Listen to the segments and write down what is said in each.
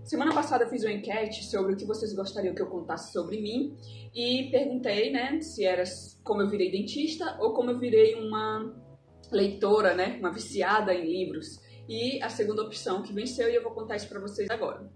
Semana passada eu fiz uma enquete sobre o que vocês gostariam que eu contasse sobre mim e perguntei, né, se era como eu virei dentista ou como eu virei uma leitora, né, uma viciada em livros. E a segunda opção que venceu e eu vou contar isso pra vocês agora.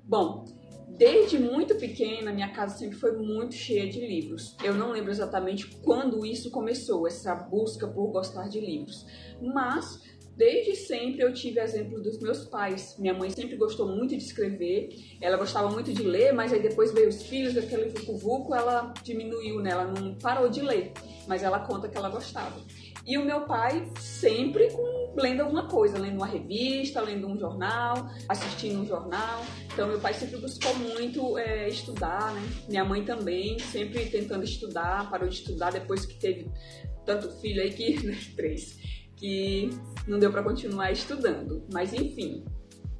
Bom, desde muito pequena, minha casa sempre foi muito cheia de livros. Eu não lembro exatamente quando isso começou, essa busca por gostar de livros. Mas, desde sempre eu tive exemplos dos meus pais. Minha mãe sempre gostou muito de escrever, ela gostava muito de ler, mas aí depois veio os filhos, daquele vucu-vucu, ela diminuiu, né? Ela não parou de ler, mas ela conta que ela gostava. E o meu pai sempre lendo alguma coisa, lendo uma revista, lendo um jornal, assistindo um jornal. Então meu pai sempre buscou muito estudar, né? Minha mãe também, sempre tentando estudar, parou de estudar depois que teve tanto filho aí que, né, 3, que não deu para continuar estudando. Mas enfim,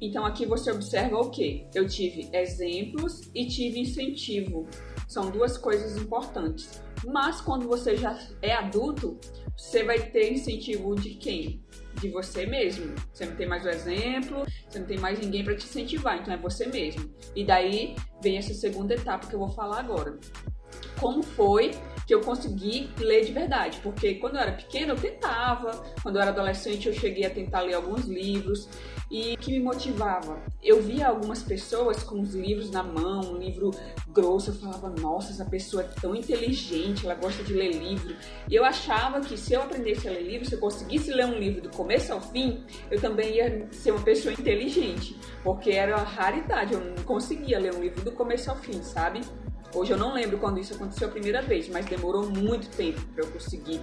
então aqui você observa o quê? Eu tive exemplos e tive incentivo. São duas coisas importantes. Mas quando você já é adulto, você vai ter incentivo de quem? De você mesmo. Você não tem mais o exemplo, você não tem mais ninguém para te incentivar, então é você mesmo. E daí vem essa segunda etapa que eu vou falar agora. Como foi que eu consegui ler de verdade? Porque quando eu era pequena eu tentava, quando eu era adolescente eu cheguei a tentar ler alguns livros. E o que me motivava? Eu via algumas pessoas com os livros na mão, um livro grosso, eu falava, nossa, essa pessoa é tão inteligente, ela gosta de ler livro. E eu achava que se eu aprendesse a ler livro, se eu conseguisse ler um livro do começo ao fim, eu também ia ser uma pessoa inteligente, porque era uma raridade, eu não conseguia ler um livro do começo ao fim, sabe? Hoje eu não lembro quando isso aconteceu a primeira vez, mas demorou muito tempo para eu conseguir.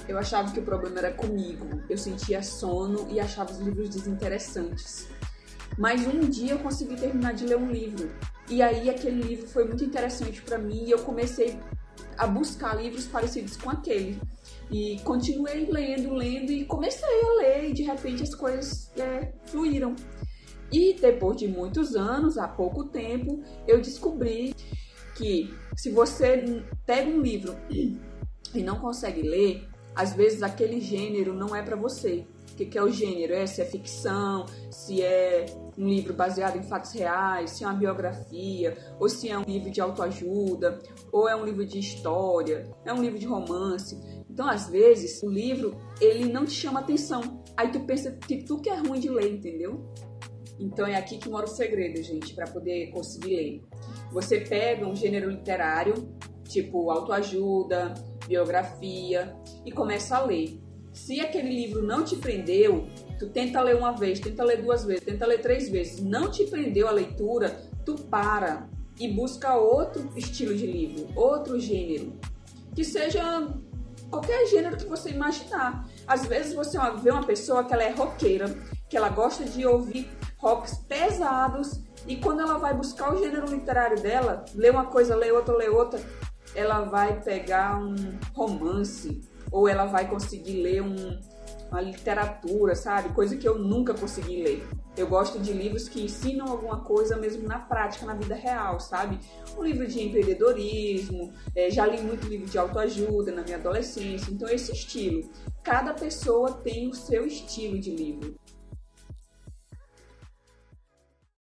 Eu achava que o problema era comigo, eu sentia sono e achava os livros desinteressantes. Mas um dia eu consegui terminar de ler um livro, e aí aquele livro foi muito interessante para mim e eu comecei a buscar livros parecidos com aquele. E continuei lendo e comecei a ler e de repente as coisas fluíram. E depois de muitos anos, há pouco tempo, eu descobri que se você pega um livro e não consegue ler, às vezes aquele gênero não é para você. O que é o gênero? Se é ficção, se é um livro baseado em fatos reais, se é uma biografia, ou se é um livro de autoajuda, ou é um livro de história, é um livro de romance. Então, às vezes, o livro, ele não te chama atenção. Aí tu pensa que tu que é ruim de ler, entendeu? Então é aqui que mora o segredo, gente, para poder conseguir ler. Você pega um gênero literário, tipo autoajuda, biografia, e começa a ler. Se aquele livro não te prendeu, tu tenta ler uma vez, tenta ler 2 vezes, tenta ler 3 vezes. Não te prendeu a leitura, tu para e busca outro estilo de livro, outro gênero. Que seja qualquer gênero que você imaginar. Às vezes você vê uma pessoa que ela é roqueira, que ela gosta de ouvir rocks pesados, e quando ela vai buscar o gênero literário dela, lê uma coisa, lê outra, ela vai pegar um romance, ou ela vai conseguir ler uma literatura, sabe? Coisa que eu nunca consegui ler. Eu gosto de livros que ensinam alguma coisa mesmo na prática, na vida real, sabe? Um livro de empreendedorismo, já li muito livro de autoajuda na minha adolescência, então esse estilo. Cada pessoa tem o seu estilo de livro.